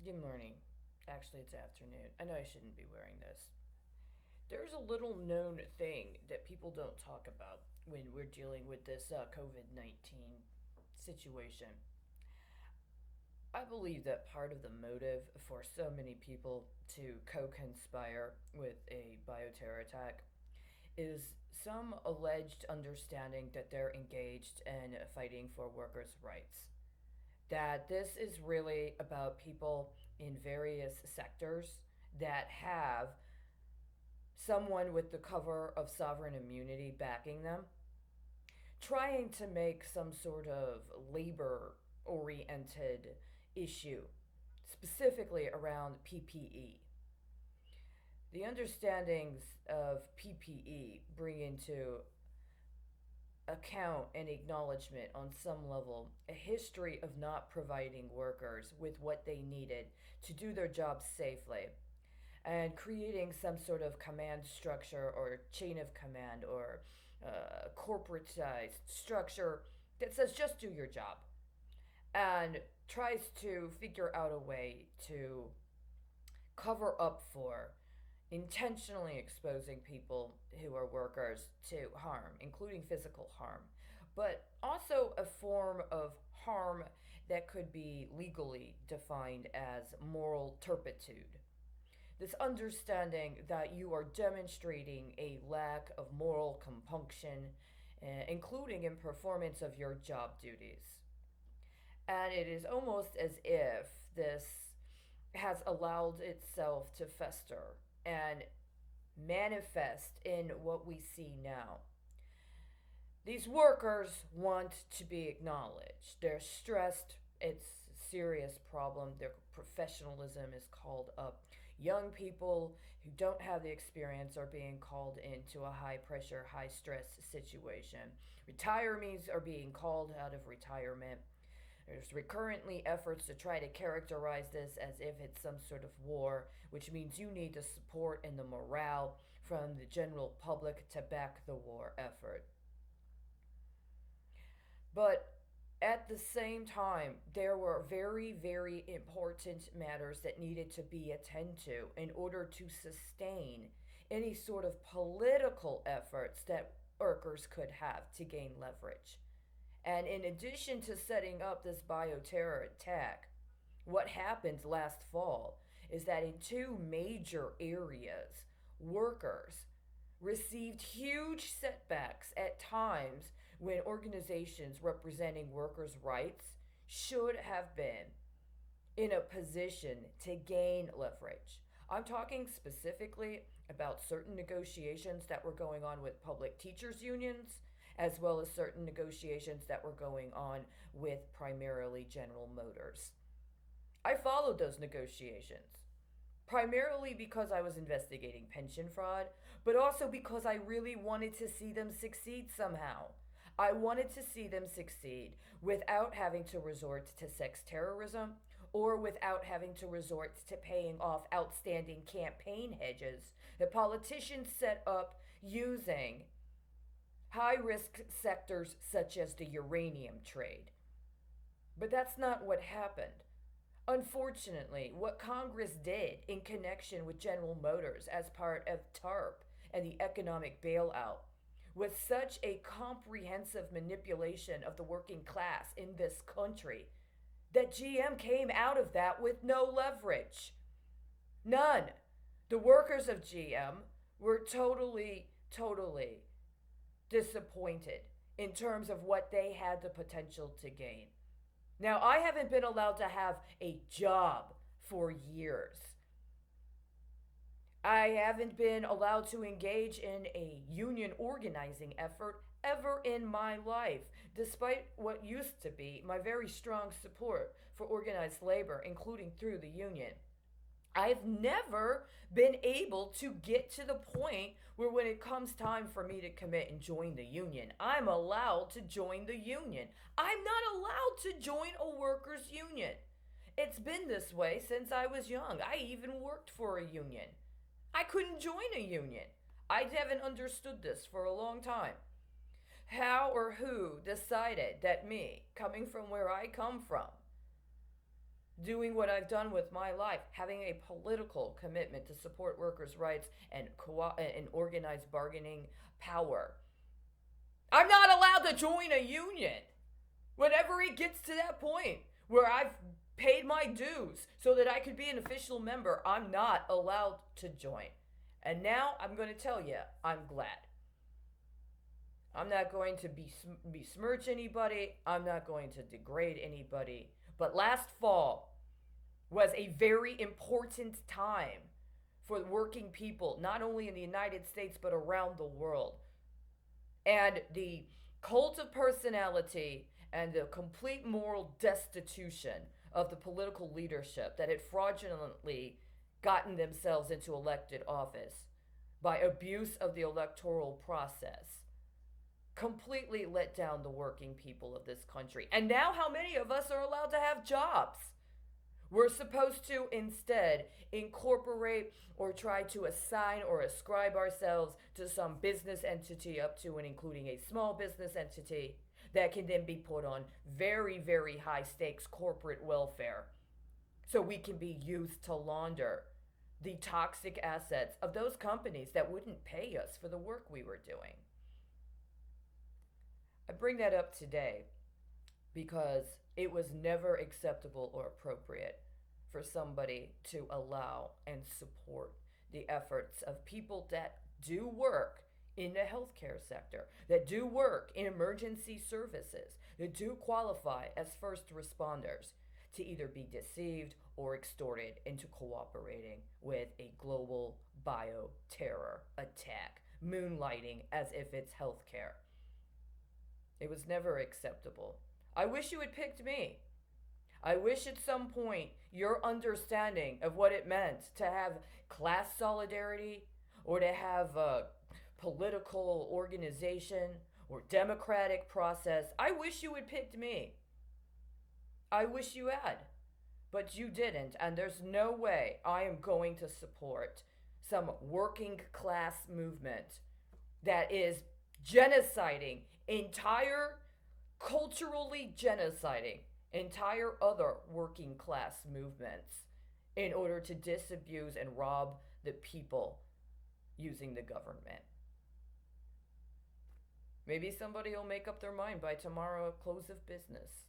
Good morning. Actually, it's afternoon. I know I shouldn't be wearing this. There's a little known thing that people don't talk about when we're dealing with this COVID 19 situation. I believe that part of the motive for so many people to co conspire with a bioterror attack is some alleged understanding that they're engaged in fighting for workers' rights. That this is really about people in various sectors that have someone with the cover of sovereign immunity backing them, trying to make some sort of labor oriented issue, specifically around PPE. The understandings of PPE bring into account and acknowledgement on some level a history of not providing workers with what they needed to do their jobs safely and creating some sort of command structure or chain of command or corporatized structure that says just do your job and tries to figure out a way to cover up for intentionally exposing people who are workers to harm, including physical harm, but also a form of harm that could be legally defined as moral turpitude. This understanding that you are demonstrating a lack of moral compunction, including in performance of your job duties. And it is almost as if this has allowed itself to fester and manifest in what we see now. These workers want to be acknowledged. They're stressed. It's a serious problem. Their professionalism is called up. Young people who don't have the experience are being called into a high pressure, high stress situation. Retirees are being called out of retirement. There's recurrently efforts to try to characterize this as if it's some sort of war, which means you need the support and the morale from the general public to back the war effort. But at the same time, there were very, very important matters that needed to be attended to in order to sustain any sort of political efforts that workers could have to gain leverage. And in addition to setting up this bioterror attack, what happened last fall is that in two major areas, workers received huge setbacks at times when organizations representing workers' rights should have been in a position to gain leverage. I'm talking specifically about certain negotiations that were going on with public teachers' unions, as well as certain negotiations that were going on with primarily General Motors. I followed those negotiations, primarily because I was investigating pension fraud, but also because I really wanted to see them succeed somehow. I wanted to see them succeed without having to resort to sex terrorism or without having to resort to paying off outstanding campaign hedges that politicians set up using high risk sectors such as the uranium trade. But that's not what happened. Unfortunately, what Congress did in connection with General Motors as part of TARP and the economic bailout was such a comprehensive manipulation of the working class in this country that GM came out of that with no leverage. None. The workers of GM were totally disappointed in terms of what they had the potential to gain. Now, I haven't been allowed to have a job for years. I haven't been allowed to engage in a union organizing effort ever in my life, despite what used to be my very strong support for organized labor, including through the union. I've never been able to get to the point where when it comes time for me to commit and join the union, I'm allowed to join the union. I'm not allowed to join a workers' union. It's been this way since I was young. I even worked for a union. I couldn't join a union. I haven't understood this for a long time. How or who decided that me, coming from where I come from, doing what I've done with my life, having a political commitment to support workers' rights and organized bargaining power. I'm not allowed to join a union. Whenever it gets to that point where I've paid my dues so that I could be an official member, I'm not allowed to join. And now I'm going to tell you, I'm glad. I'm not going to besmirch anybody. I'm not going to degrade anybody. But last fall was a very important time for working people, not only in the United States, but around the world. And the cult of personality and the complete moral destitution of the political leadership that had fraudulently gotten themselves into elected office by abuse of the electoral process completely let down the working people of this country. And now, how many of us are allowed to have jobs? We're supposed to instead incorporate or try to assign or ascribe ourselves to some business entity, up to and including a small business entity, that can then be put on very, very high stakes corporate welfare so we can be used to launder the toxic assets of those companies that wouldn't pay us for the work we were doing. I bring that up today because it was never acceptable or appropriate for somebody to allow and support the efforts of people that do work in the healthcare sector, that do work in emergency services, that do qualify as first responders, to either be deceived or extorted into cooperating with a global bioterror attack, moonlighting as if it's healthcare. It was never acceptable. I wish you had picked me. I wish at some point your understanding of what it meant to have class solidarity or to have a political organization or democratic process, I wish you had picked me. I wish you had. But you didn't, and there's no way I am going to support some working class movement that is culturally genociding entire other working class movements in order to disabuse and rob the people using the government. Maybe somebody will make up their mind by tomorrow at close of business.